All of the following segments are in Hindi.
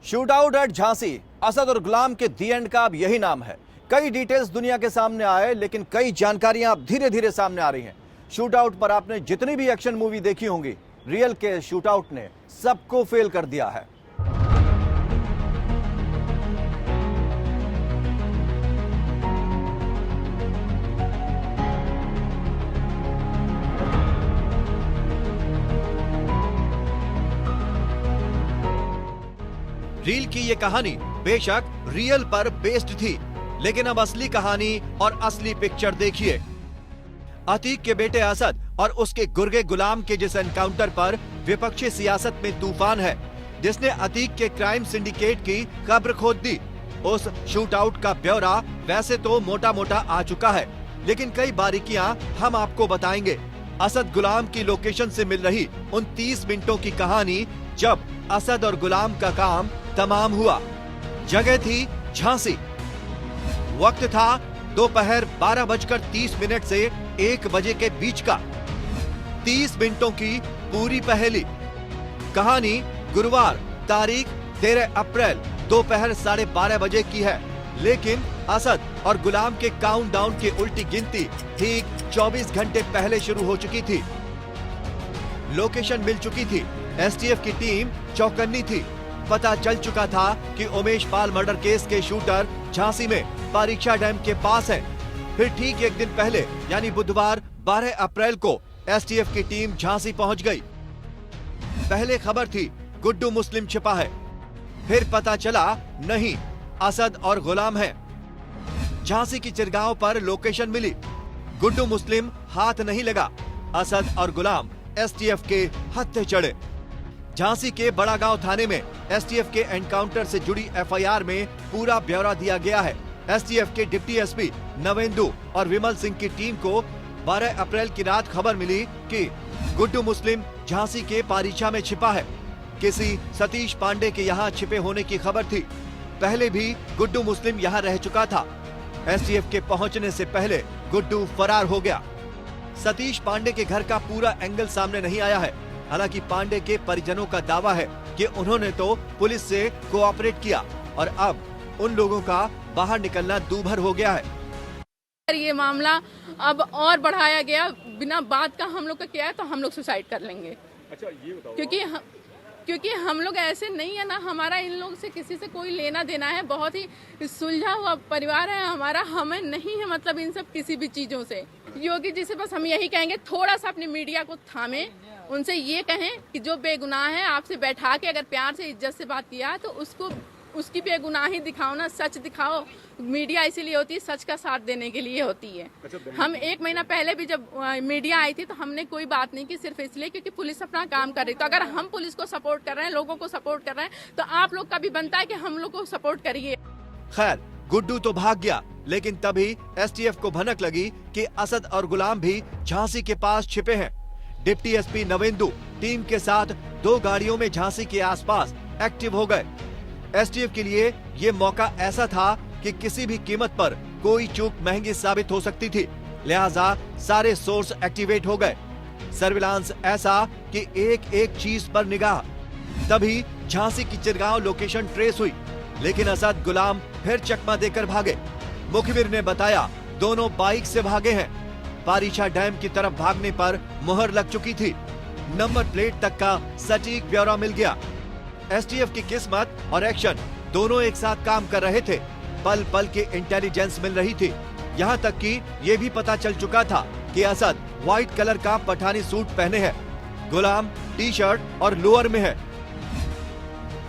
Shoot out at Jhansi, Asad और गुलाम के दी एंड का अब यही नाम है। कई डिटेल्स दुनिया के सामने आए, लेकिन कई जानकारियां अब धीरे धीरे सामने आ रही हैं। शूट आउट पर आपने जितनी भी एक्शन मूवी देखी होंगी, रियल के शूट आउट ने सबको फेल कर दिया है। रील की ये कहानी बेशक रियल पर बेस्ड थी, लेकिन अब असली कहानी और असली पिक्चर देखिए। अतीक के बेटे असद और उसके गुर्गे गुलाम के जिस एनकाउंटर पर विपक्षी सियासत में तूफान है, जिसने अतीक के क्राइम सिंडिकेट की कब्र खोद दी, उस शूट आउट का ब्यौरा वैसे तो मोटा मोटा आ चुका है, लेकिन कई बारीकियां हम आपको बताएंगे। असद गुलाम की लोकेशन से मिल रही उन 30 मिनटों की कहानी, जब असद और गुलाम का काम तमाम हुआ। जगह थी झांसी, वक्त था दोपहर 12:30 से 1 बजे के बीच का। 30 मिनटों की पूरी पहेली कहानी गुरुवार तारीख 13 अप्रैल दोपहर 12:30 बजे की है, लेकिन असद और गुलाम के काउंटडाउन की उल्टी गिनती ठीक 24 घंटे पहले शुरू हो चुकी थी। लोकेशन मिल चुकी थी, एसटीएफ की टीम चौकन्नी थी। पता चल चुका था कि उमेश पाल मर्डर केस के शूटर झांसी में परीक्षा डैम के पास है। फिर ठीक एक दिन पहले यानी बुधवार 12 अप्रैल को एसटीएफ की टीम झांसी पहुंच गई। पहले खबर थी गुड्डू मुस्लिम छिपा है, फिर पता चला नहीं, असद और गुलाम है। झांसी की चिरगांव पर लोकेशन मिली, गुड्डू मुस्लिम हाथ नहीं लगा, असद और गुलाम एसटीएफ के हत्थे चढ़े। झांसी के बड़ा गांव थाने में एसटीएफ के एनकाउंटर से जुड़ी एफआईआर में पूरा ब्यौरा दिया गया है। एसटीएफ के डिप्टी एसपी नवेंदु और विमल सिंह की टीम को 12 अप्रैल की रात खबर मिली कि गुड्डू मुस्लिम झांसी के पारीछा में छिपा है। किसी सतीश पांडे के यहाँ छिपे होने की खबर थी। पहले भी गुड्डू मुस्लिम यहाँ रह चुका था। एसटीएफ के पहुंचने से पहले गुड्डू फरार हो गया। सतीश पांडे के घर का पूरा एंगल सामने नहीं आया है। हालांकि पांडे के परिजनों का दावा है कि उन्होंने तो पुलिस से कोऑपरेट किया और अब उन लोगों का बाहर निकलना दूभर हो गया है। ये मामला अब और बढ़ाया गया, बिना बात का हम लोग का क्या है तो हम लोग सुसाइड कर लेंगे। अच्छा ये बताओ, क्योंकि हम लोग ऐसे नहीं है ना, हमारा इन लोग से किसी से कोई लेना देना है। बहुत ही सुलझा हुआ परिवार है हमारा, हमें नहीं है मतलब इन सब किसी भी चीजों से। योगी जी से बस हम यही कहेंगे, थोड़ा सा अपनी मीडिया को थामे, उनसे ये कहें कि जो बेगुनाह है आपसे बैठा के अगर प्यार से इज्जत से बात किया तो उसको उसकी बेगुनाही दिखाओ ना, सच दिखाओ। मीडिया इसीलिए होती है, सच का साथ देने के लिए होती है। हम 1 महीना पहले भी जब मीडिया आई थी तो हमने कोई बात नहीं की, सिर्फ इसलिए क्योंकि पुलिस अपना काम कर रही। तो अगर हम पुलिस को सपोर्ट कर रहे हैं, लोगों को सपोर्ट कर रहे हैं, तो आप लोग का भी बनता है कि हम लोग को सपोर्ट करिए। खैर, गुड्डू तो भाग गया, लेकिन तभी एसटीएफ को भनक लगी कि असद और गुलाम भी झांसी के पास छिपे हैं। डिप्टी एसपी नवेंदु टीम के साथ 2 गाड़ियों में झांसी के आसपास एक्टिव हो गए। एसटीएफ के लिए ये मौका ऐसा था कि किसी भी कीमत पर कोई चूक महंगी साबित हो सकती थी, लिहाजा सारे सोर्स एक्टिवेट हो गए। सर्विलांस ऐसा कि एक एक चीज पर निगाह। तभी झांसी की चिरगांव लोकेशन ट्रेस हुई, लेकिन असद गुलाम फिर चकमा देकर भागे। मुखबिर ने बताया दोनों बाइक से भागे हैं। पारीछा डैम की तरफ भागने पर मुहर लग चुकी थी। नंबर प्लेट तक का सटीक ब्यौरा मिल गया। एसटीएफ की किस्मत और एक्शन दोनों एक साथ काम कर रहे थे। पल पल की इंटेलिजेंस मिल रही थी। यहाँ तक कि ये भी पता चल चुका था कि असद व्हाइट कलर का पठानी सूट पहने है, गुलाम टी-शर्ट और लोअर में है।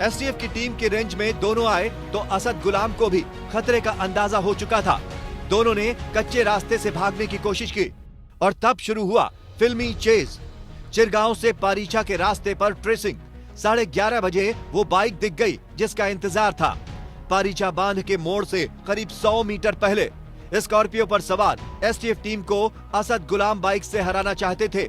एसटीएफ की टीम के रेंज में दोनों आए तो असद गुलाम को भी खतरे का अंदाजा हो चुका था। दोनों ने कच्चे रास्ते से भागने की कोशिश की और तब शुरू हुआ फिल्मी चेज। चिरगांव से पारीछा के रास्ते पर ट्रेसिंग। 11:30 बजे वो बाइक दिख गई जिसका इंतजार था। पारीछा बांध के मोड़ से करीब 100 मीटर पहले स्कॉर्पियो पर सवार एसटीएफ टीम को असद गुलाम बाइक से हराना चाहते थे।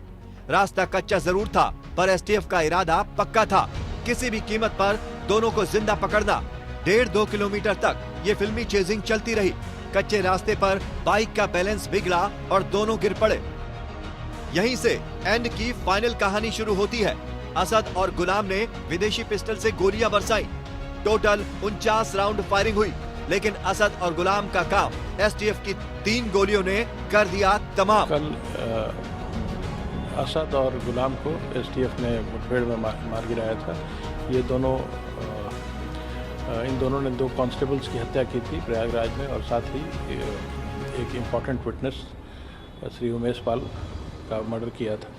रास्ता कच्चा जरूर था, पर एसटीएफ का इरादा पक्का था, किसी भी कीमत पर दोनों को जिंदा पकड़ना। 1.5-2 किलोमीटर तक ये फिल्मी चेजिंग चलती रही। कच्चे रास्ते पर बाइक का बैलेंस बिगड़ा और दोनों गिर पड़े। यहीं से एंड की फाइनल कहानी शुरू होती है। असद और गुलाम ने विदेशी पिस्टल से गोलियां बरसाई। टोटल 49 राउंड फायरिंग हुई, लेकिन असद और गुलाम का काम एसटीएफ की 3 गोलियों ने कर दिया तमाम। कल असद और गुलाम को एसटीएफ ने मुठभेड़ में मार गिराया था। ये दोनों इन दोनों ने 2 कांस्टेबल्स की हत्या की थी प्रयागराज में, और साथ ही एक इम्पॉर्टेंट विटनेस श्री उमेश पाल का मर्डर किया था।